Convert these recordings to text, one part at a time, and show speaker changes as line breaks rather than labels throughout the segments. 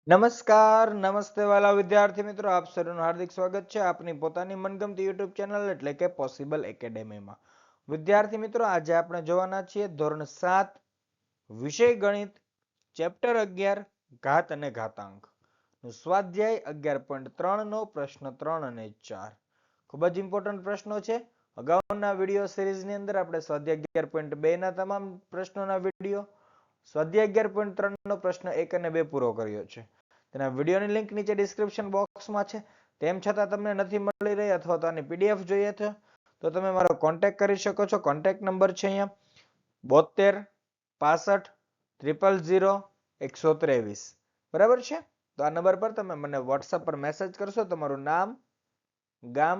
નમસ્કાર નમસ્તે વાલા વિદ્યાર્થી મિત્રો, આપ સૌનું હાર્દિક સ્વાગત છે આપની પોતાની મનગમતી યુટ્યુબ ચેનલ એટલે કે પોસિબલ એકેડેમીમાં. વિદ્યાર્થી મિત્રો, આજે આપણે જોવાના છીએ ધોરણ 7 વિષય ગણિત ચેપ્ટર 11 ઘાત અને ઘાતાંક નું સ્વાધ્યાય 11.3 નો પ્રશ્ન 3 અને 4. ખૂબ જ ઇમ્પોર્ટન્ટ પ્રશ્નો છે. અગાઉના વિડીયો સિરીઝની અંદર આપણે સ્વાધ્યાય 11.2 ના તમામ પ્રશ્નોના વિડીયો, સ્વાધ્યાય 11.3 નો પ્રશ્ન 1 અને 2 પૂરો કર્યો છે. તેના વિડીયોની લિંક નીચે ડિસ્ક્રિપ્શન બોક્સમાં છે. તેમ છતાં તમને નથી મળી રહી અથવા તો આની પીડીએફ જોઈએ છે તો તમે મારો કોન્ટેક્ટ કરી શકો છો. કોન્ટેક્ટ નંબર છે અહીંયા 72 65 000 123. બરાબર છે? તો આ નંબર પર તમે મને વોટ્સઅપ પર મેસેજ કરશો, તમારું નામ, ગામ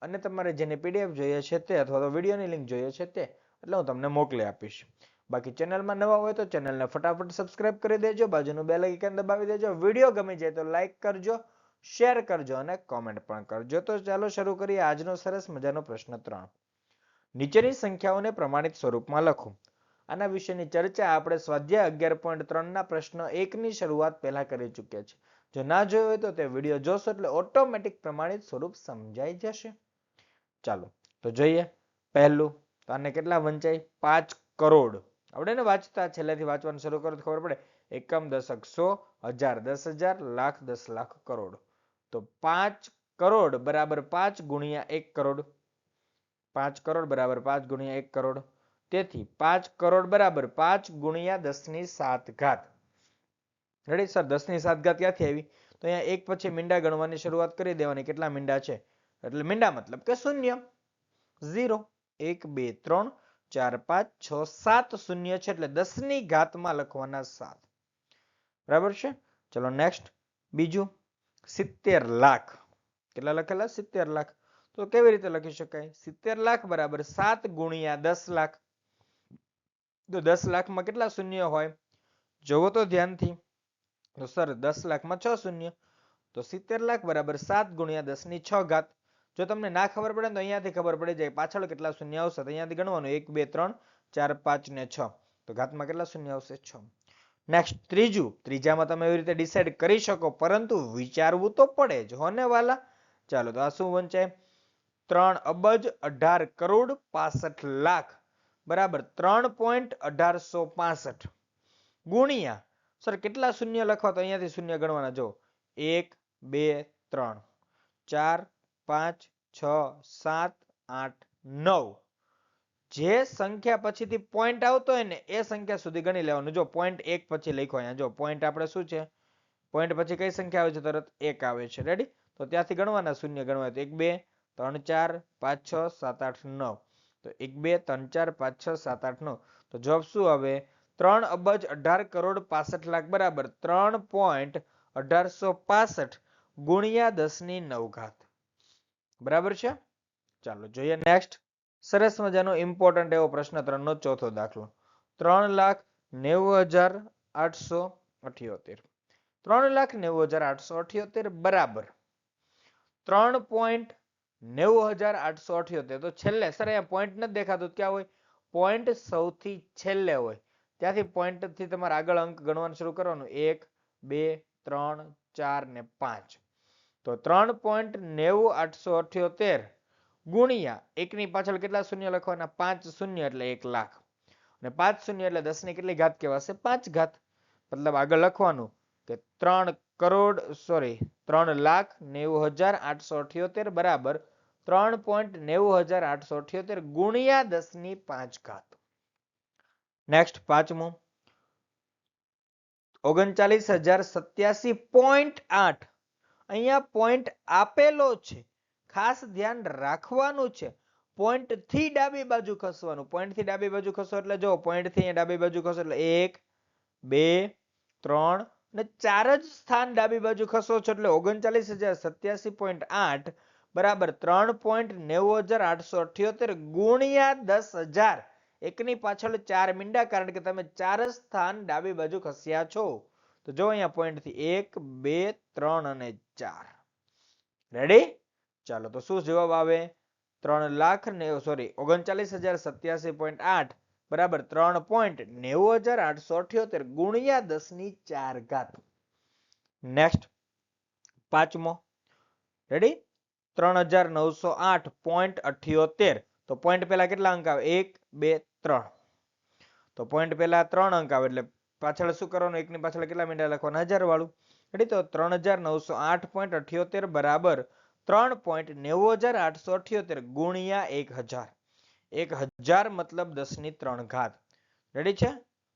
અને તમારે જેની પીડીએફ જોઈએ છે તે અથવા તો વિડીયોની લિંક જોઈએ છે તે, એટલે હું તમને મોકલી આપીશ. બાકી ચેનલમાં નવા હોય તો ચેનલને ફટાફટ સબસ્ક્રાઇબ કરી દેજો, બાજુનું બેલ આઇકન દબાવી દેજો. વિડીયો ગમી જાય તો લાઈક કરજો, શેર કરજો અને કોમેન્ટ પણ કરજો. તો ચાલો શરૂ કરીએ આજનો સરસ મજાનો પ્રશ્ન 3. નીચેની સંખ્યાઓને પ્રમાણિત સ્વરૂપમાં લખો. આના વિશેની ચર્ચા આપણે સ્વાધ્યાય 11.3 ના પ્રશ્ન 1 ની શરૂઆત પહેલા કરી ચૂક્યા છે. જો ના જોયો હોય તો તે વિડીયો જોશો એટલે ઓટોમેટિક પ્રમાણિત સ્વરૂપ સમજાઈ જશે. ચાલો તો જોઈએ. પહેલું તો આને કેટલા વંચાય? 5 કરોડ. આવડે ને વાંચતા? છેલ્લેથી વાંચવાનું શરૂ કરો તો ખબર પડે. એકમ, દશક, 100, હજાર, 10,000, લાખ, 10 લાખ, કરોડ. તો 5 કરોડ બરાબર 5 ગુણ્યા 1 કરોડ. 5 કરોડ બરાબર 5 ગુણ્યા 1 કરોડ. તેથી 5 કરોડ બરાબર 5 ગુણ્યા 10 ની 7 ઘાત. Ready sir? 10 ની 7 ઘાત ક્યાંથી આવી? તો અહીંયા એક પછી મીંડા ગણવાની શરૂઆત કરી દેવાની. કેટલા મીંડા છે? એટલે મીંડા મતલબ કે શૂન્ય. 0 1 2 3 4 5 6 7 શૂન્ય છે એટલે 10 ની ઘાતમાં લખવાના 7. બરાબર છે? ચલો નેક્સ્ટ. બીજું 70 લાખ. કેટલા લખેલા? 70 લાખ. તો કેવી રીતે લખી શકાય? 70 લાખ બરાબર 7 ગુણ્યા 10 લાખ. તો 10 લાખમાં કેટલા શૂન્ય હોય? જોવો તો ધ્યાનથી. તો સર 10 લાખમાં 6 શૂન્ય. તો 70 લાખ બરાબર 7 ગુણ્યા 10 ની 6 ઘાત. જો તમને ના ખબર પડે તો અહીંયાથી ખબર પડી જાય પાછળ કેટલા શૂન્ય આવશે. તો અહીંયાથી ગણવાનું 1 2 3 4 5 ને 6. તો ઘાતમાં કેટલા શૂન્ય આવશે? 6. નેક્સ્ટ ત્રીજું. ત્રીજામાં તમે એવી રીતે ડિસાઈડ કરી શકો, પરંતુ વિચારવું તો પડે જ હોને વાલા. ચાલો તો આ શું વંચાય? 3 અબજ 18 કરોડ 65 લાખ બરાબર 3.1865 ગુણ્યા, સર કેટલા શૂન્ય લખવા? તો અહીંયાથી શૂન્ય ગણવાના. જો 1 2 3 4 5 6 7 8 9. જે સંખ્યા પછીથી પોઈન્ટ આવતો હોય ને એ સંખ્યા સુધી ગણી લેવાનું. જો પોઈન્ટ 1 પછી લખ્યો અહીંયા. જો પોઈન્ટ આપણે શું છે? પોઈન્ટ પછી કઈ સંખ્યા આવે છે? તરત 1 આવે છે. રેડી? તો ત્યાંથી ગણવાના શૂન્ય ગણવા. તો 1 2 3 4 5 6 7 8 9. તો 1 2 3 4 5 6 7 8 9. તો જવાબ શું આવે? 3 અબજ 18 કરોડ 65 લાખ બરાબર 3.1865 ગુણ્યા 10 ની 9 ઘાત. બરાબર છે? ચાલો જોઈએ નેક્સ્ટ. સરસ મજાનો ઇમ્પોર્ટન્ટ એવો પ્રશ્ન 3 નો ચોથો દાખલો. 3,90,878. 3,90,878 બરાબર 3.90,878. તો છેલ્લે સર અહીંયા પોઈન્ટ નથી દેખાતું. ક્યાં હોય? પોઈન્ટ સૌથી છેલ્લે હોય. ત્યાંથી પોઈન્ટ થી તમારે આગળ અંક ગણવાનું શરૂ કરવાનું. 1 2 3 4 ને 5. તો 3.90,878 ગુણ્યા 1 ની પાછળ કેટલા શૂન્ય લખવાના? 5 શૂન્ય એટલે 1 લાખ. અને 5 શૂન્ય એટલે 10 ની કેટલી ઘાત કહેવાશે? 5 ઘાત. મતલબ આગળ લખવાનું કે 3,90,878 બરાબર 3.90,878 ગુણ્યા 10 ની 5 ઘાત. નેક્સ્ટ પાંચમું. 39,087.8. અહીંયા પોઈન્ટ આપેલો છે, ખાસ ધ્યાન રાખવાનું છે. પોઈન્ટ થી ડાબી બાજુ ખસવાનું. પોઈન્ટ થી ડાબી બાજુ ખસો એટલે જો પોઈન્ટ થી ડાબી બાજુ ખસો એટલે 1 2 3 ને 4 જ સ્થાન ડાબી બાજુ ખસો છો એટલે 39,087.8 બરાબર 3.90,878 ગુણ્યા 10,000. એકની પાછળ 4 મીંડા, કારણ કે તમે 4 સ્થાન ડાબી બાજુ ખસ્યા છો. તો જો અહીંયા પોઈન્ટ થી 1 2 3 અને 4. રેડી? ચાલો તો શું જવાબ આવે? 39,087.8 બરાબર 3.90,878 ગુણ્યા 10 ની 4 ઘાત. નેક્સ્ટ પાંચમો, રેડી, 3908.78. તો પોઈન્ટ પહેલા કેટલા અંક આવે? 1 2 3. તો પોઈન્ટ પહેલા 3 અંક આવે એટલે પાછળ શું કરવાનું? એકની પાછળ કેટલા મીંડા લખવાના? 1000 વાળું. રેડી, તો 3908.78 બરાબર 3.90878 ગુણ્યા 1000. 1000 મતલબ 10 ની 3 ઘાત. રેડી છે?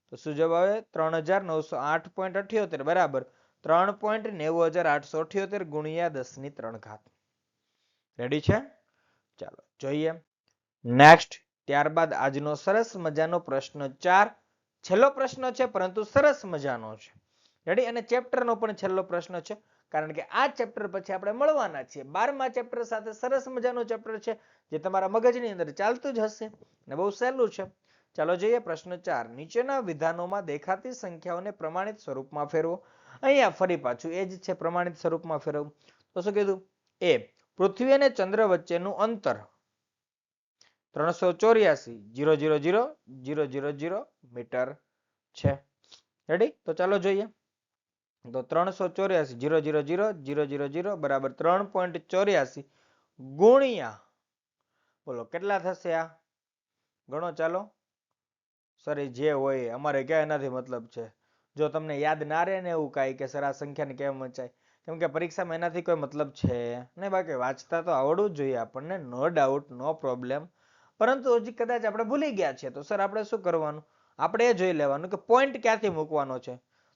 તો શું જવાબ આવે? 3908.78 બરાબર 3.90878 ગુણ્યા 10 ની 3 ઘાત. રેડી છે? ચાલો જોઈએ નેક્સ્ટ. ત્યારબાદ આજનો સરસ મજાનો પ્રશ્ન 4, છેલ્લો પ્રશ્ન છે પરંતુ સરસ મજાનો છે. રેડી, અને ચેપ્ટરનો પણ છેલ્લો પ્રશ્ન છે, કારણ કે આ ચેપ્ટર પછી આપણે મળવાના છીએ 12મા ચેપ્ટર સાથે. સરસ મજાનું ચેપ્ટર છે જે તમારા મગજની અંદર ચાલતું જ હશે ને બહુ સહેલું છે. ચાલો જોઈએ પ્રશ્ન 4. નીચેના વિધાનોમાં દેખાતી સંખ્યાઓને પ્રમાણિત સ્વરૂપમાં ફેરવો. અહીંયા ફરી પાછું એ જ છે, પ્રમાણિત સ્વરૂપમાં ફેરવવું. તો શું કીધું? એ, પૃથ્વી અને ચંદ્ર વચ્ચેનું અંતર 384,000,000 મીટર છે. રેડી, તો ચાલો જોઈએ. તો 384,000,000 બરાબર 3.84 ગુણ્યા, બોલો કેટલા થશે? આ ગણો ચાલો. સર જે હોય અમારે ક્યાં એનાથી મતલબ છે. જો તમને યાદ ના રહે ને એવું કાંઈ કે સર આ સંખ્યાને કેમ વંચાય, કેમ કે પરીક્ષામાં એનાથી કોઈ મતલબ છે નહીં. બાકી વાંચતા તો આવડવું જ જોઈએ આપણને, નો ડાઉટ, નો પ્રોબ્લેમ. પરંતુ હજી કદાચ આપણે ભૂલી ગયા છીએ તો સર આપણે શું કરવાનું? આપણે એ જોઈ લેવાનું કે પોઈન્ટ ક્યાંથી મૂકવાનો છે.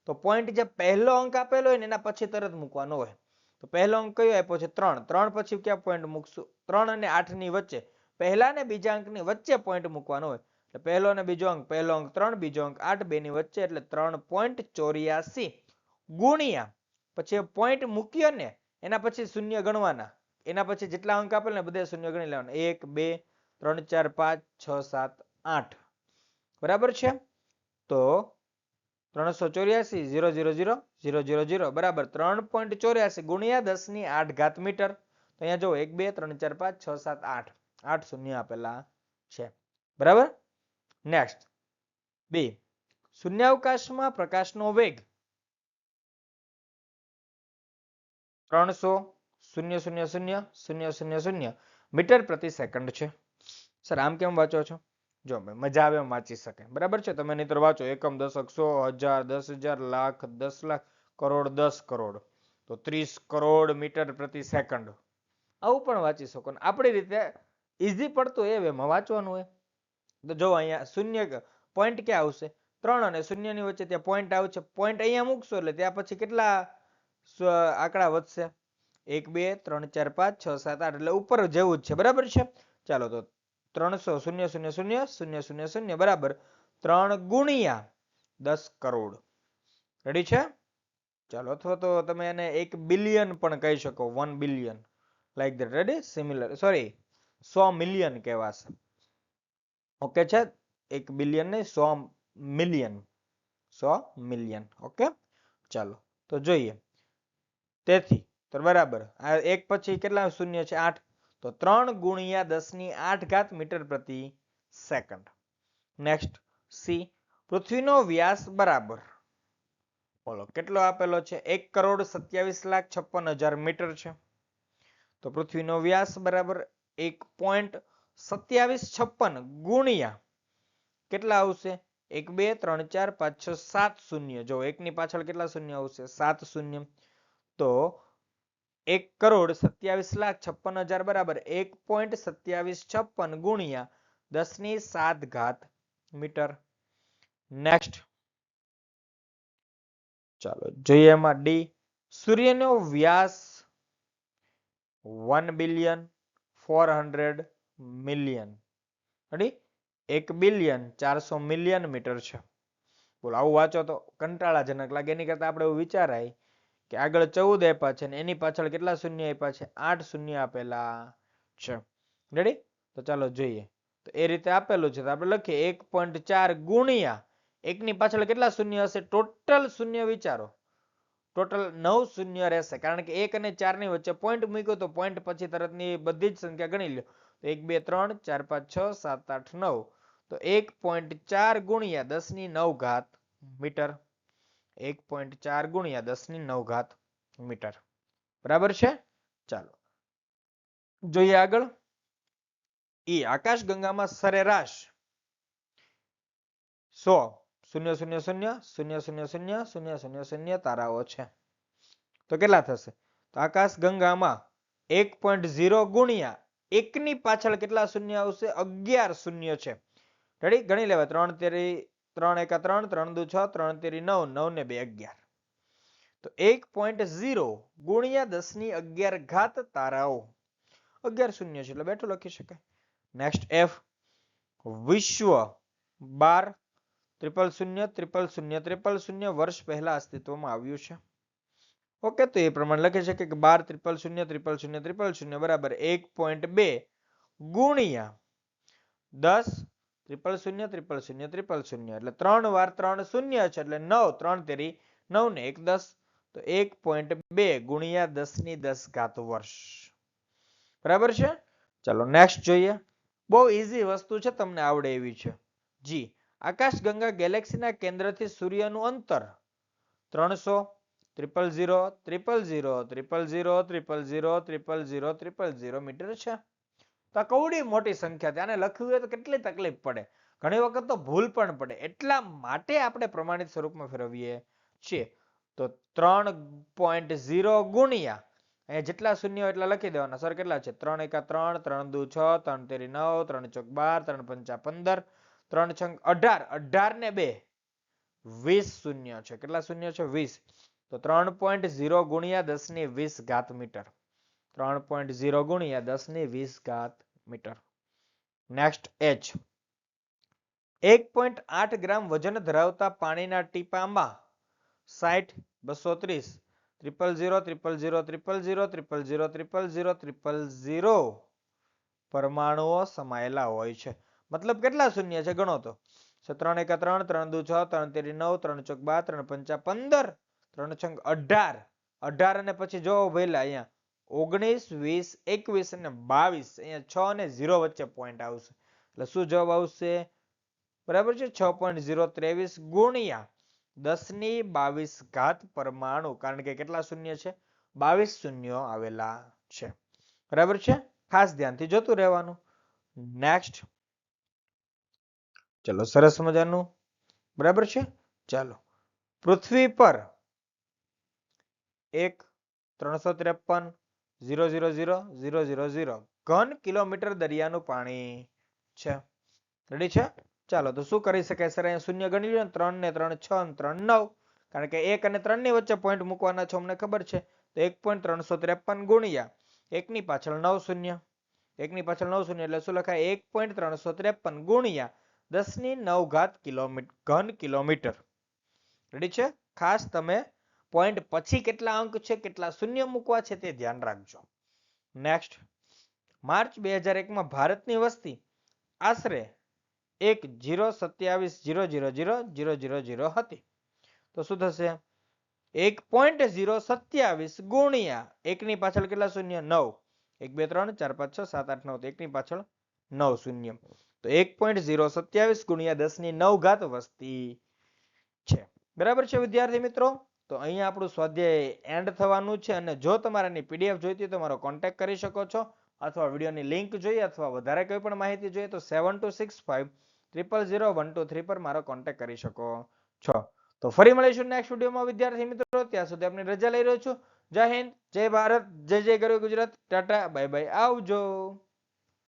તો પોઈન્ટ જે પહેલો અંક આપેલો હોય ને એના પછી તરત મૂકવાનો હોય. તો પહેલો અંક કયો આપ્યો છે? 3. 3 પછી ક્યાં પોઈન્ટ મૂકશું? 3 અને 8 ની વચ્ચે, પહેલા ને બીજા અંકની વચ્ચે પોઈન્ટ મૂકવાનો હોય. પહેલો અને બીજો અંક, પહેલો અંક 3, બીજો અંક 8, બેની વચ્ચે, એટલે 3.84 ગુણ્યા, પછી પોઈન્ટ મૂક્યો ને એના પછી શૂન્ય ગણવાના. એના પછી જેટલા અંક આપેલ ને બધે શૂન્ય ગણી લેવાના. 1 2 3 4 5 6 7 8. બરાબર છે? તો 384,000,000 બરાબર 3.84 ગુણ્યા 10 ની 8 ઘાત મીટર. તો અહીંયા જો 1 2 3 4 5 6 7 8, 8 શૂન્ય આપેલા છે. બરાબર. નેક્સ્ટ બી, શૂન્યાવકાશમાં પ્રકાશનો વેગ 300,000,000 મીટર પ્રતિ સેકન્ડ છે. સર આમ કેમ વાંચો છો? જો મજા આવે એમ વાંચી શકે. બરાબર છે? તમે નહીતર વાંચો એકમ, દશક, 100,000, 10,000, લાખ, 10 લાખ, કરોડ, 10 કરોડ, તો 30 કરોડ મીટર પ્રતિ સેકન્ડ. આવું પણ વાંચી શકો. આપણી રીતે ઈઝી પડતું એ વેમાં વાંચવાનું હોય. તો જો અહીંયા શૂન્ય પોઈન્ટ ક્યાં આવશે? 3 અને 0 ની વચ્ચે ત્યાં પોઈન્ટ આવશે. પોઈન્ટ અહીંયા મૂકશો એટલે ત્યાં પછી કેટલા આંકડા વધશે? 1 2 3 4 5 6 7 8, એટલે ઉપર જેવું જ છે. બરાબર છે? ચાલો તો 300,000,000 બરાબર 3 ગુણ્યા 10 કરોડ. રેડી છે? ચાલો, અથવા તો તમે એને 1 બિલિયન પણ કહી શકો, 1 billion, like that. Ready? Similar, sorry 100 million કહેવાશે. ઓકે છે? 1 બિલિયન નહીં, 100 મિલિયન. 100 મિલિયન. ઓકે, ચાલો તો જોઈએ. તેથી તો બરાબર આ એક પછી કેટલા શૂન્ય છે? 8. તો 3 ગુણ્યા 10 ની 8 ઘાત મીટર પ્રતિ સેકન્ડ. નેક્સ્ટ સી, પૃથ્વીનો વ્યાસ બરાબર, બોલો કેટલો આપેલો છે? 1,27,56,000 મીટર છે. તો પૃથ્વીનો વ્યાસ બરાબર 1.2756 ગુણ્યા કેટલા આવશે? 1 2 3 4 5 6 7 શૂન્ય. જો એકની પાછળ કેટલા શૂન્ય આવશે? 7 શૂન્ય. તો 1,27,56,000 બરાબર 1.2756 ગુણ્યા 10 ની 7 ઘાત મીટર. નેક્સ્ટ ચાલો જોઈએ એમાં ડી, સૂર્યનો વ્યાસ 1,400,000,000. રેડી? 1,400,000,000 મીટર છે. બોલો આવું વાંચો તો કંટાળાજનક લાગે. એની કરતા આપણે એવું વિચારાય કે આગળ 14 આપ્યા છે ને એની પાછળ કેટલા શૂન્ય આપ્યા છે? 8 શૂન્ય આપેલા છે. રેડી? તો ચાલો જોઈએ. તો એ રીતે આપેલું છે તો આપણે લખીએ 1.4 ગુણ્યા એકની પાછળ કેટલા શૂન્ય હશે? ટોટલ શૂન્ય વિચારો, ટોટલ 9 શૂન્ય રહેશે, કારણ કે 1 અને 4 ની વચ્ચે પોઈન્ટ મૂક્યો તો પોઈન્ટ પછી તરતની બધી જ સંખ્યા ગણી લો. 1 2 3 4 5 6 7 8 9. તો 1.4 ગુણ્યા 10 ની 9 ઘાત મીટર. 1.4 ગુણ્યા 10 ની 9 ઘાત મીટર. બરાબર છે. ચાલો જોઈએ આગળ. આકાશગંગામાં સરેરાશ 100,000,000,000,000,000 તારાઓ છે. તો કેટલા થશે? તો આકાશગંગામાં 1.0 ગુણ્યા 1 ની પાછળ કેટલા શૂન્ય આવશે? 11 શૂન્ય છે. રેડી? ગણી લેવા. 3 તેરી 3 એકા 3, 3 દુ 6, 3 તેરી 9, 9 ને 2 11. તો 1.0 ગુણ્યા 10 ની 11 ઘાત તારાઓ. 11 શૂન્ય છે એટલે બેઠું લખી શકાય. Next F. વિશ્વ 12,000,000,000,000,000,000 વર્ષ પહેલા અસ્તિત્વમાં આવ્યું છે. ઓકે, તો એ પ્રમાણે લખી શકીએ કે 12,000,000,000,000,000 બરાબર 1.2 ગુણ્યા 10,000,000,000,000,000 એટલે 3 વાર 3 શૂન્ય છે એટલે 9, 3 તેરી 9 ને 1 10. તો 1.2 ગુણ્યા 10 ની 10 ઘાત વર્ષ. બરાબર છે. ચાલો નેક્સ્ટ જોઈએ. બહુ ઈઝી વસ્તુ છે, તમને આવડે એવી છે. જી. આકાશગંગા ગેલેક્સીના કેન્દ્રથી સૂર્યનું અંતર 300,000,000,000,000,000,000,000,000,000 મીટર છે. તો આ કવડી મોટી સંખ્યા છે. આને લખવું હોય તો કેટલી તકલીફ પડે, ઘણી વખત તો ભૂલ પણ પડે. એટલા માટે આપણે પ્રમાણિત સ્વરૂપમાં ફેરવીએ છીએ. તો 3.0 ગુણ્યા અહીંયા જેટલા શૂન્ય એટલા લખી દેવાના. સર કેટલા છે? 3 એકા 3, 3 દુ 6, 3 તેરી 9, 3 ચોક 12, 3 પંચા 15, 3 છંગ 18, 18 ને 2 20 શૂન્ય છે. કેટલા શૂન્ય છે? 20. તો 3.0 ગુણ્યા 10 ની 20 ઘાત મીટર. 3.0 ગુણ્યા 10 ની 20 ઘાત મીટર. Next H. 1.8 ગ્રામ વજન ધરાવતા પાણીના ટીપામાં 60, 230, 0.0000000000000 પરમાણુઓ સમાયેલા હોય છે. મતલબ કેટલા શૂન્ય છે ગણો તો. 3 એકા 3, 3 દુ 6, 3 તેરી 9, 3 ચોક 12, 3 પંચા 15, 3 છંગ 18, 18 અને પછી જો ભઈલા અહીંયા 19, 20, 21 અને 22 અહીંયા 6 અને 0 વચ્ચે પોઈન્ટ આવશે. એટલે શું જવાબ આવશે? બરાબર છે. 6.023 ગુણ્યા 10 ની 22 ઘાત પરમાણુ. કારણ કે કેટલા શૂન્ય છે? 22 શૂન્યો આવેલા છે. બરાબર છે. ખાસ ધ્યાનથી જોતું રહેવાનું. નેક્સ્ટ. ચલો સરસ મજાનું. બરાબર છે. ચાલો. પૃથ્વી પર 1,353,000,000,000 ઘન કિલોમીટર દરિયાનું પાણી છે. રેડી છે? ચાલો તો શું કરી શકાય? સર અહીંયા શૂન્ય ગણી લો. 3 ને 3 6 અને 3 9. કારણ કે 1 અને 3 ની વચ્ચે પોઈન્ટ મૂકવાના છે અમને ખબર છે. તો 1.353 ગુણ્યા 1 ની પાછળ 9 શૂન્ય. 1 ની પાછળ 9 શૂન્ય એટલે શું લખાય? 1.353 ગુણ્યા 10 ની 9 ઘાત ઘન કિલોમીટર. રેડી છે? ખાસ તમે પોઈન્ટ પછી કેટલા અંક છે, કેટલા શૂન્ય મૂકવા છે તે ધ્યાન રાખજો. નેક્સ્ટ. માર્ચ 2001 માં ભારતની વસ્તી આશરે 1,027,000,000,000 હતી. તો શું થશે? 1.027 ગુણ્યા 1 ની પાછળ કેટલા શૂન્ય? 9. 1 2 3 4 5 6 7 8 9. તો 1 ની પાછળ 9 શૂન્ય. તો 1.027 ગુણ્યા 10 ની 9 ઘાત વસ્તી છે. બરાબર છે વિદ્યાર્થી મિત્રો? તો અહીંયા આપણું સ્વાધ્યાય એન્ડ થવાનું છે. અને જો તમારાની PDF જોઈતી તો મારો કોન્ટેક્ટ કરી શકો છો, અથવા વિડીયોની લિંક જોઈએ અથવા વધારે કોઈ પણ માહિતી જોઈએ તો 7265000123 પર મારો કોન્ટેક્ટ કરી શકો છો. તો ફરી મળીશું નેક્સ્ટ વિડીયોમાં વિદ્યાર્થી મિત્રો. ત્યાં સુધી આપની રજા લઈ રહ્યો છું. જય હિન્દ, જય ભારત, જય જય ગરવી ગુજરાત. ટાટા, બાય બાય, આવજો.